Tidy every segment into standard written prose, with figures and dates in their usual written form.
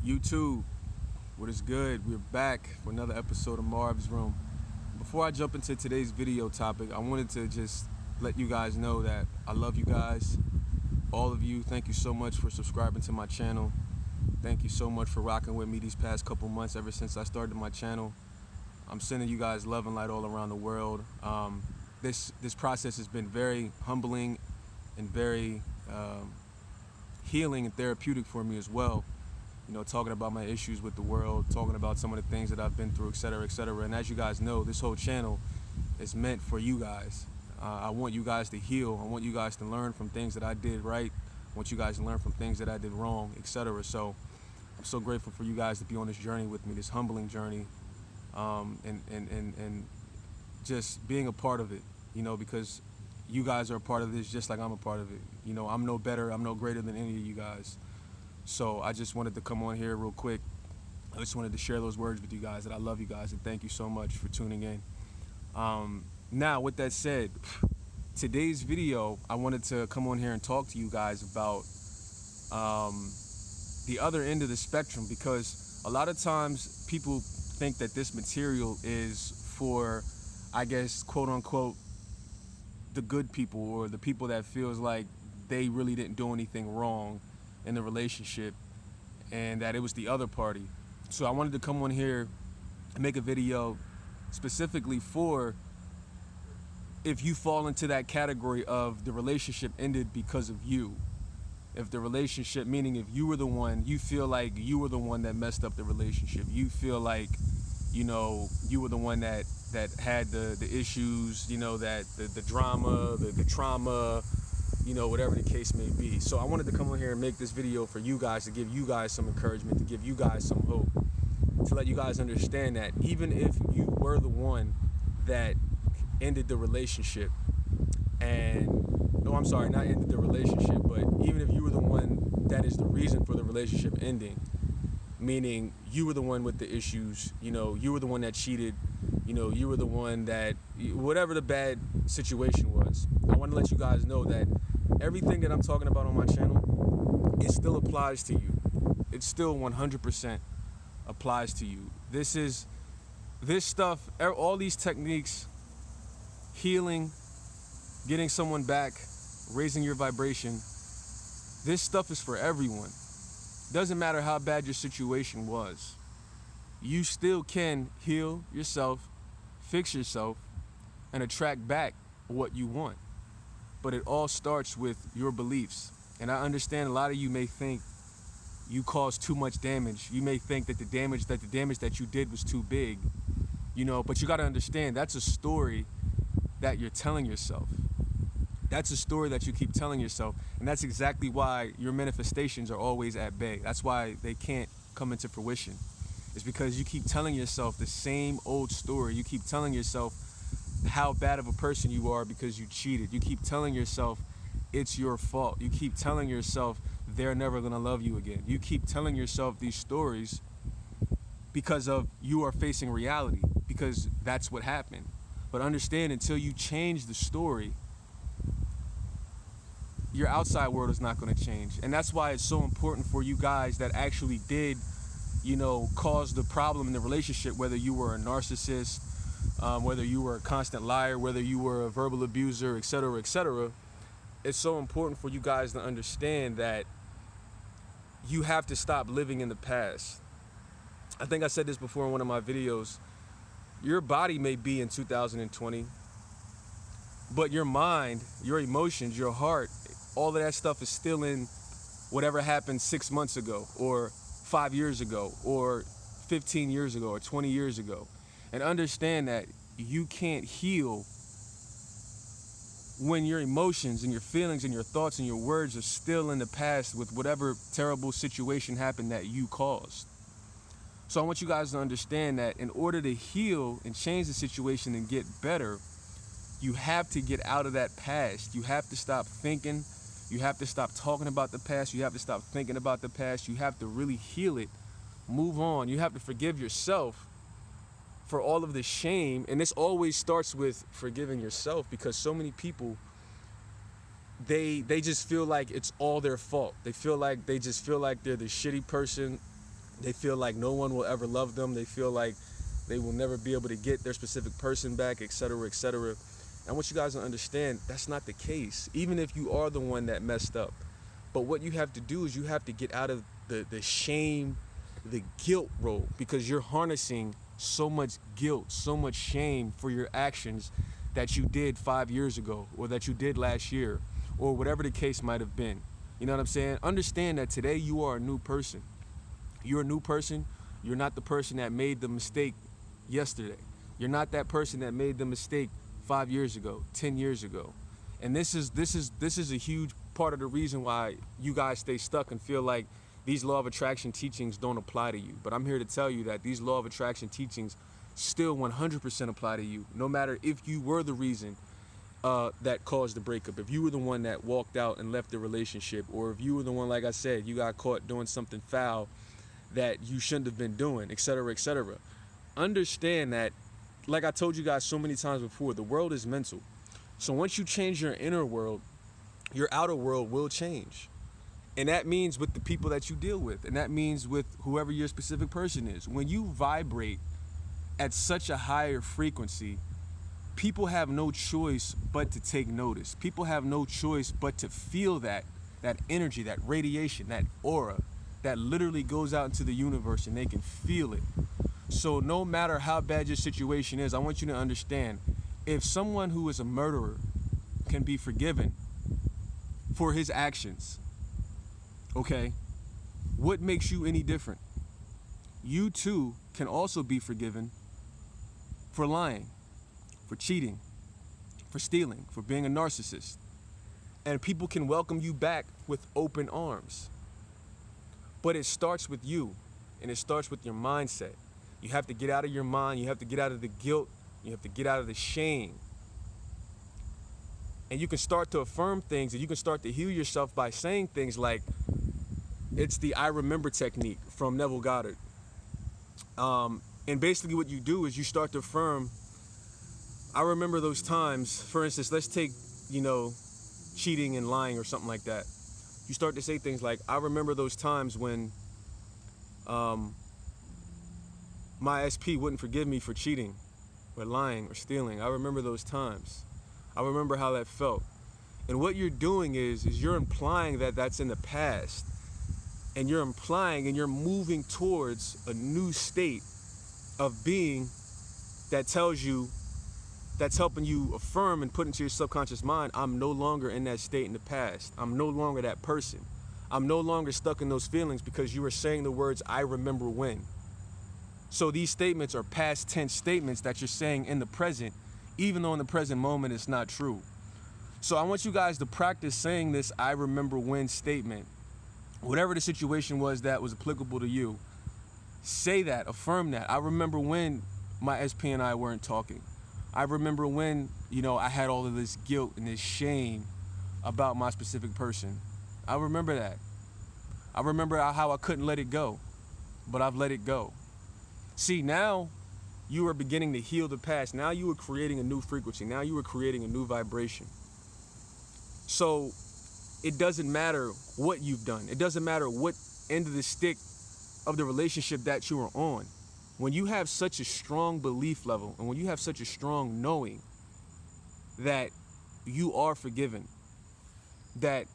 YouTube, what is good? We're back for another episode of Marv's Room. Before I jump into today's video topic, I wanted to just let you guys know that I love you guys, all of you. Thank you so much for subscribing to my channel. Thank you so much for rocking with me these past couple months ever since I started my channel. I'm sending you guys love and light all around the world. This process has been very humbling and very healing and therapeutic for me as well. You know, talking about my issues with the world, talking about some of the things that I've been through, etc., etc. And as you guys know, this whole channel is meant for you guys. I want you guys to heal. I want you guys to learn from things that I did right. I want you guys to learn from things that I did wrong, etc. So I'm so grateful for you guys to be on this journey with me, this humbling journey, and just being a part of it, you know, because you guys are a part of this just like I'm a part of it. You know, I'm no better, I'm no greater than any of you guys. So I just wanted to come on here real quick. I just wanted to share those words with you guys, that I love you guys and thank you so much for tuning in. Now, with that said, today's video, I wanted to come on here and talk to you guys about the other end of the spectrum, because a lot of times people think that this material is for, I guess, quote unquote, the good people, or the people that feels like they really didn't do anything wrong in the relationship and that it was the other party. So I wanted to come on here and make a video specifically for if you fall into that category of the relationship ended because of you. If the relationship, meaning if you were the one, you feel like you were the one that messed up the relationship, you feel like, you know, you were the one that had the issues, you know, that the drama, the trauma, you know, whatever the case may be. So I wanted to come on here and make this video for you guys, to give you guys some encouragement, to give you guys some hope, to let you guys understand that even if you were the one that ended the relationship, and no, I'm sorry, not ended the relationship, but even if you were the one that is the reason for the relationship ending, meaning you were the one with the issues, you know, you were the one that cheated, you know, you were the one that, whatever the bad situation was, I want to let you guys know that everything that I'm talking about on my channel, it still applies to you. It still 100% applies to you. This stuff, all these techniques, healing, getting someone back, raising your vibration, this stuff is for everyone. Doesn't matter how bad your situation was. You still can heal yourself, fix yourself, and attract back what you want. But it all starts with your beliefs. And I understand a lot of you may think you caused too much damage. You may think that the damage that you did was too big, you know, but you got to understand that's a story that you're telling yourself. That's a story that you keep telling yourself, and that's exactly why your manifestations are always at bay. That's why they can't come into fruition. It's because you keep telling yourself the same old story. You keep telling yourself how bad of a person you are because you cheated. You keep telling yourself it's your fault. You keep telling yourself they're never gonna love you again. You keep telling yourself these stories because of you are facing reality, because that's what happened. But understand, until you change the story, your outside world is not going to change. And that's why it's so important for you guys that actually did, you know, cause the problem in the relationship, whether you were a narcissist, whether you were a constant liar, whether you were a verbal abuser, etc., etc. It's so important for you guys to understand that you have to stop living in the past. I think I said this before in one of my videos. Your body may be in 2020, but your mind, your emotions, your heart, all of that stuff is still in whatever happened 6 months ago, or 5 years ago, or 15 years ago, or 20 years ago. And understand that you can't heal when your emotions and your feelings and your thoughts and your words are still in the past with whatever terrible situation happened that you caused. So I want you guys to understand that in order to heal and change the situation and get better, you have to get out of that past. You have to stop thinking. You have to stop talking about the past. You have to stop thinking about the past. You have to really heal it. Move on. You have to forgive yourself for all of the shame. And this always starts with forgiving yourself, because so many people, they just feel like it's all their fault. They just feel like they're the shitty person They feel like no one will ever love them. They feel like they will never be able to get their specific person back, etc., etc. And I want you guys to understand that's not the case, even if you are the one that messed up. But what you have to do is you have to get out of the shame, the guilt role, because you're harnessing so much guilt, so much shame for your actions that you did 5 years ago, or that you did last year, or whatever the case might have been. You know what I'm saying? Understand that today you are a new person. You're a new person. You're not the person that made the mistake yesterday. You're not that person that made the mistake 5 years ago, 10 years ago. And this is a huge part of the reason why you guys stay stuck and feel like these law of attraction teachings don't apply to you. But I'm here to tell you that these law of attraction teachings still 100% apply to you, no matter if you were the reason that caused the breakup, if you were the one that walked out and left the relationship, or if you were the one, like I said, you got caught doing something foul that you shouldn't have been doing, etc., etc. Understand that, like I told you guys so many times before, the world is mental. So once you change your inner world, your outer world will change. And that means with the people that you deal with, and that means with whoever your specific person is. When you vibrate at such a higher frequency, people have no choice but to take notice. People have no choice but to feel that energy, that radiation, that aura that literally goes out into the universe, and they can feel it. So no matter how bad your situation is, I want you to understand, if someone who is a murderer can be forgiven for his actions, okay, what makes you any different? You too can also be forgiven for lying, for cheating, for stealing, for being a narcissist. And people can welcome you back with open arms. But it starts with you, and it starts with your mindset. You have to get out of your mind, you have to get out of the guilt, you have to get out of the shame. And you can start to affirm things, and you can start to heal yourself by saying things like, it's the I remember technique from Neville Goddard. And basically what you do is you start to affirm, I remember those times. For instance, let's take, cheating and lying or something like that. You start to say things like, I remember those times when my SP wouldn't forgive me for cheating or lying or stealing. I remember those times. I remember how that felt. And what you're doing is you're implying that that's in the past. And you're implying and you're moving towards a new state of being that tells you, that's helping you affirm and put into your subconscious mind, I'm no longer in that state in the past. I'm no longer that person. I'm no longer stuck in those feelings because you were saying the words, I remember when. So these statements are past tense statements that you're saying in the present, even though in the present moment it's not true. So I want you guys to practice saying this I remember when statement. Whatever the situation was that was applicable to you, say that, affirm that. I remember when my SP and I weren't talking. I remember when, I had all of this guilt and this shame about my specific person. I remember that. I remember how I couldn't let it go, but I've let it go. See, now you are beginning to heal the past. Now you are creating a new frequency. Now you are creating a new vibration. So it doesn't matter what you've done. It doesn't matter what end of the stick of the relationship that you are on. When you have such a strong belief level, and when you have such a strong knowing that you are forgiven, that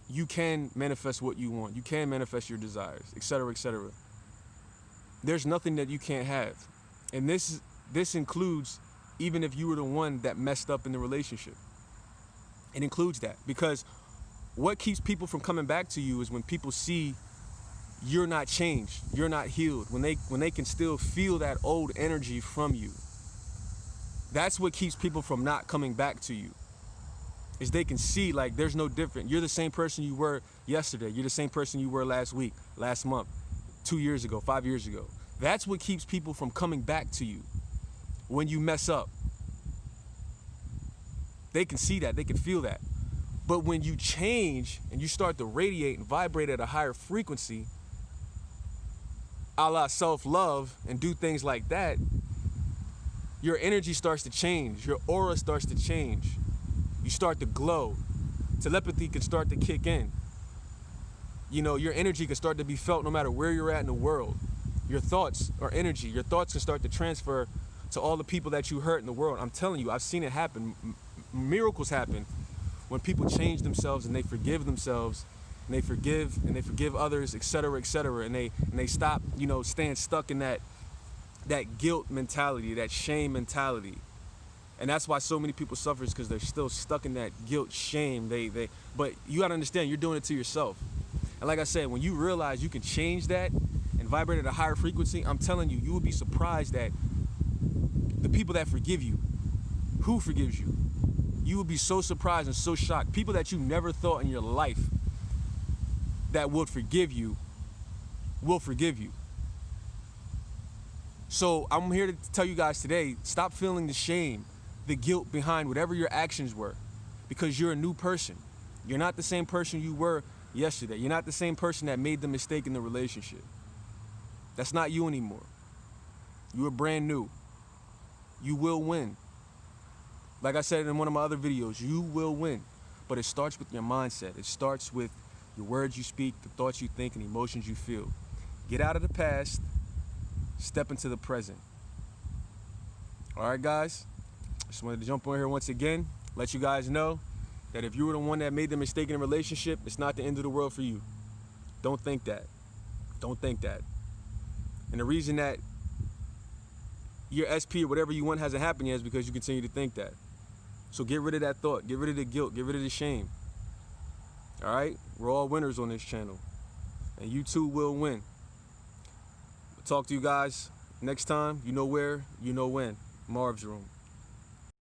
you can manifest what you want, you can manifest your desires, etc., etc., there's nothing that you can't have. And this includes even if you were the one that messed up in the relationship. It includes that, because what keeps people from coming back to you is when people see you're not changed, you're not healed, when they can still feel that old energy from you. That's what keeps people from not coming back to you, is they can see like there's no different. You're the same person you were yesterday. You're the same person you were last week, last month, 2 years ago, 5 years ago. That's what keeps people from coming back to you when you mess up. They can see that, they can feel that. But when you change and you start to radiate and vibrate at a higher frequency, a la self-love, and do things like that, your energy starts to change. Your aura starts to change. You start to glow. Telepathy can start to kick in. Your energy can start to be felt no matter where you're at in the world. Your thoughts are energy. Your thoughts can start to transfer to all the people that you hurt in the world. I'm telling you, I've seen it happen. Miracles happen when people change themselves and they forgive themselves and they forgive others, etc., etc., and they stop, staying stuck in that guilt mentality, that shame mentality. And that's why so many people suffer, is because they're still stuck in that guilt, shame. But you gotta understand, you're doing it to yourself. And like I said, when you realize you can change that and vibrate at a higher frequency, I'm telling you, you will be surprised at the people that forgive you. Who forgives you? You will be so surprised and so shocked. People that you never thought in your life that would forgive you will forgive you. So I'm here to tell you guys today, stop feeling the shame, the guilt behind whatever your actions were, because you're a new person. You're not the same person you were yesterday. You're not the same person that made the mistake in the relationship. That's not you anymore. You are brand new. You will win. Like I said in one of my other videos, you will win. But it starts with your mindset. It starts with your words you speak, the thoughts you think, and emotions you feel. Get out of the past, step into the present. All right, guys? Just wanted to jump on here once again, let you guys know that if you were the one that made the mistake in a relationship, it's not the end of the world for you. Don't think that. Don't think that. And the reason that your SP or whatever you want hasn't happened yet is because you continue to think that. So get rid of that thought. Get rid of the guilt. Get rid of the shame. All right? We're all winners on this channel. And you too will win. I'll talk to you guys next time. You know where, you know when. Marv's Room.